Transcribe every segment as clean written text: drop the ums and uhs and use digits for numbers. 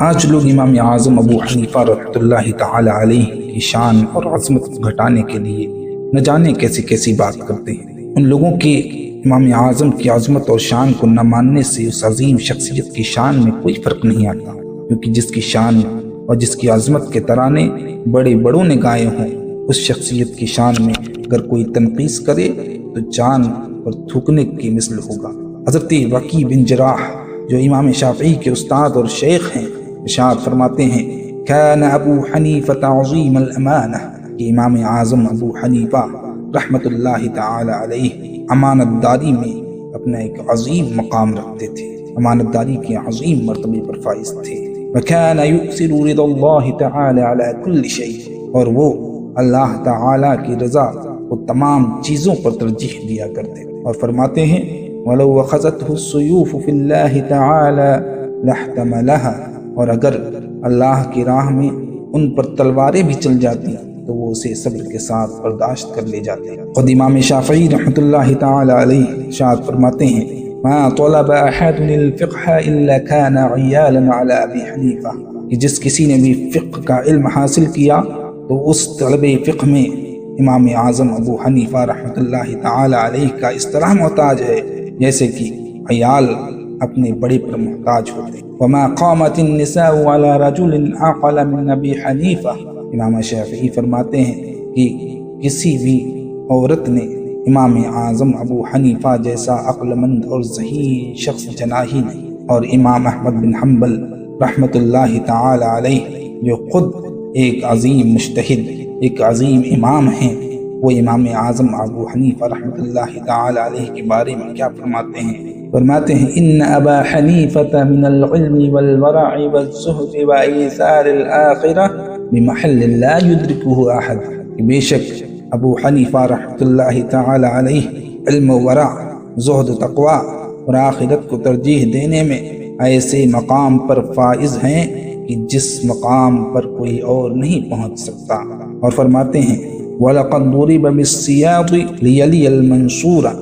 آج لوگ امام اعظم ابو حنیفہ رحمۃ اللہ تعالی علیہ کی شان اور عظمت گھٹانے کے لیے نہ جانے کیسی کیسی بات کرتے ہیں۔ ان لوگوں کے امام اعظم کی عظمت اور شان کو نہ ماننے سے اس عظیم شخصیت کی شان میں کوئی فرق نہیں آتا، کیونکہ جس کی شان اور جس کی عظمت کے ترانے بڑے بڑوں نے گائے ہوں، اس شخصیت کی شان میں اگر کوئی تنقیص کرے تو جان پر تھوکنے کی مثل ہوگا۔ حضرت وکی بن جراح جو امام شافعی کے استاد اور شیخ ہیں، ارشاد فرماتے ہیں کان ابو حنیفہ عظیم الامانہ، کہ امام اعظم ابو حنیفہ رحمت اللہ تعالی علیہ امانت داری میں اپنا ایک عظیم مقام رکھتے تھے، امانت داری کے عظیم مرتبے پر فائز تھے۔ وکان یؤثر رضا اللہ تعالی علی کل شیء، اور وہ اللہ تعالی کی رضا کو تمام چیزوں پر ترجیح دیا کرتے تھے، اور فرماتے ہیں وَلَوْ وَخَذَتْهُ السُّيُوفُ فِي اللَّهِ تَعَالَى لَاحْتَمَلَهَا، اور اگر اللہ کی راہ میں ان پر تلواریں بھی چل جاتی تو وہ اسے صبر کے ساتھ برداشت کر لے جاتے۔ خود امام شافعی رحمۃ اللہ تعالی علیہ ارشاد فرماتے ہیں ما طلب احد الفقہ الا كان عیالا علی ابی حنیفہ، کہ جس کسی نے بھی فقہ کا علم حاصل کیا تو اس طلب فقہ میں امام اعظم ابو حنیفہ رحمۃ اللہ تعالی علیہ کا اس طرح محتاج ہے جیسے کہ عیال اپنے بڑے پر محتاج ہوتے۔ وما قامت النساء على رجل عقل من ابی حنیفہ، امام شافعی فرماتے ہیں کہ کسی بھی عورت نے امام اعظم ابو حنیفہ جیسا عقل مند اور ذہین شخص جنا ہی نہیں۔ اور امام احمد بن حنبل رحمۃ اللہ تعالی علیہ جو خود ایک عظیم مجتہد، ایک عظیم امام ہیں، وہ امام اعظم ابو حنیفہ رحمۃ اللہ تعالی علیہ کے بارے میں کیا فرماتے ہیں ان ابا حنیفہ من العلم والورع والزہد وایثار الآخرہ بمحل لا يدرکہ احد، کہ بے شک ابو حنیفہ رحمۃ اللہ تعالی علیہ علم و ورع، زہد و تقوی اور آخرت کو ترجیح دینے میں ایسے مقام پر فائز ہیں کہ جس مقام پر کوئی اور نہیں پہنچ سکتا۔ اور فرماتے ہیں وَلَقَدْ ضُرِبَ بِالسِّيَاطِ لِيَلِيَ الْمَنْصُورَ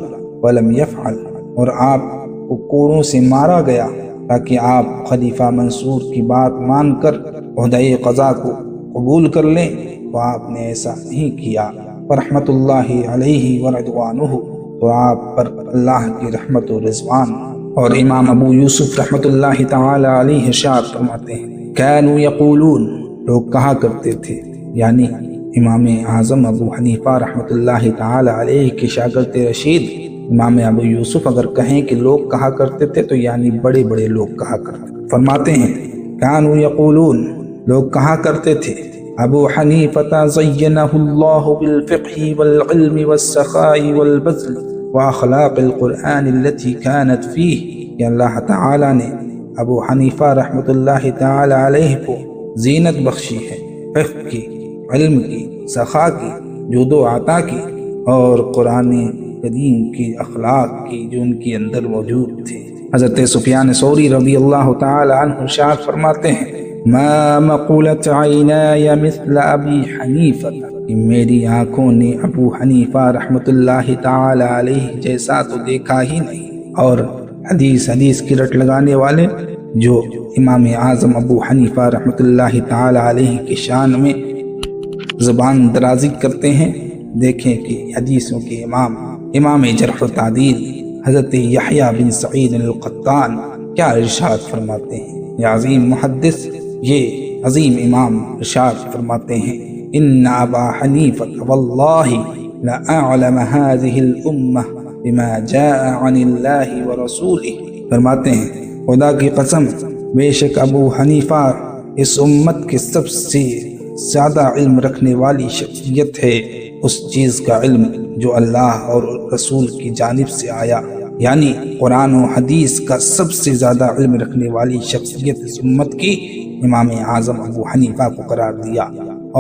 وَلَمْ يَفْعَلْ، اور آپ کو کوڑوں سے مارا گیا تاکہ آپ خلیفہ منصور کی بات مان کر عہدۂ قضا کو قبول کر لیں، تو آپ نے ایسا نہیں کیا۔ رحمت اللہ علیہ ورضوانہ، تو آپ پر اللہ کی رحمت و رضوان۔ اور امام ابو یوسف رحمت اللہ تعالی علیہ ارشاد فرماتے ہیں كانوا یقولون، لوگ کہا کرتے تھے، یعنی امام اعظم ابو حنیفہ رحمت اللہ تعالی علیہ کے شاگرد رشید امام ابو یوسف اگر کہیں کہ لوگ کہا کرتے تھے تو یعنی بڑے بڑے لوگ کہا کرتے۔ فرماتے ہیں كانوا یقولون، لوگ کہا کرتے تھے ابو حنیفہ زینہ اللہ بالفقہ والعلم والسخاء والبذل واخلاق القرآن التي كانت فیہ، کہ اللہ تعالی نے ابو حنیفہ رحمت اللہ تعالی علیہ کو زینت بخشی ہے، فقہ کی، علم کی، سخا کی، جود و عطا کی، اور قرآن قدیم کی اخلاق کی جو ان کے اندر موجود تھے۔ حضرت سفیان ثوری رضی اللہ تعالی عنہ ارشاد فرماتے ہیں ما مقولت عینای مثل ابی حنیفہ، کہ میری آنکھوں نے ابو حنیفہ رحمت اللہ تعالی علیہ جیسا تو دیکھا ہی نہیں۔ اور حدیث کی رٹ لگانے والے جو امام اعظم ابو حنیفہ رحمت اللہ تعالی علیہ کی شان میں زبان درازی کرتے ہیں، دیکھیں کہ حدیثوں کے امام جرح و تعدیل حضرت یحییٰ بن سعید القطان کیا ارشاد فرماتے ہیں۔ یہ عظیم محدث، یہ عظیم امام ارشاد فرماتے ہیں ان ابا حنیفہ واللہ لأعلم هذه الامہ بما جاء عن اللہ ورسولہ، فرماتے ہیں خدا کی قسم بے شک ابو حنیفہ اس امت کے سب سے زیادہ علم رکھنے والی شخصیت ہے، اس چیز کا علم جو اللہ اور رسول کی جانب سے آیا، یعنی قرآن و حدیث کا سب سے زیادہ علم رکھنے والی شخصیت اس امت کی امام اعظم ابو حنیفہ کو قرار دیا،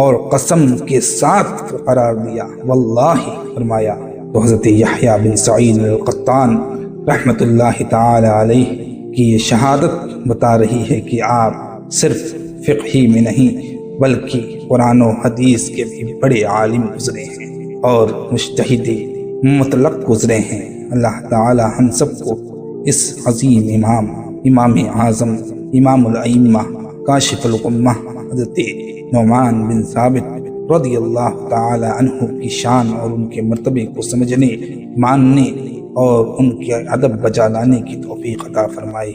اور قسم کے ساتھ قرار دیا، واللہ فرمایا۔ تو حضرت یحییٰ بن سعید القطان رحمت اللہ تعالی علیہ کی یہ شہادت بتا رہی ہے کہ آپ صرف فقہ ہی میں نہیں بلکہ قرآن و حدیث کے بھی بڑے عالم گزرے ہیں اور مجتہد مطلق گزرے ہیں۔ اللہ تعالی ہم سب کو اس عظیم امام اعظم امام الائمہ کاشف الغمہ حضرت نعمان بن ثابت رضی اللہ تعالی عنہ کی شان اور ان کے مرتبے کو سمجھنے، ماننے اور ان کے ادب بجا لانے کی توفیق عطا فرمائے۔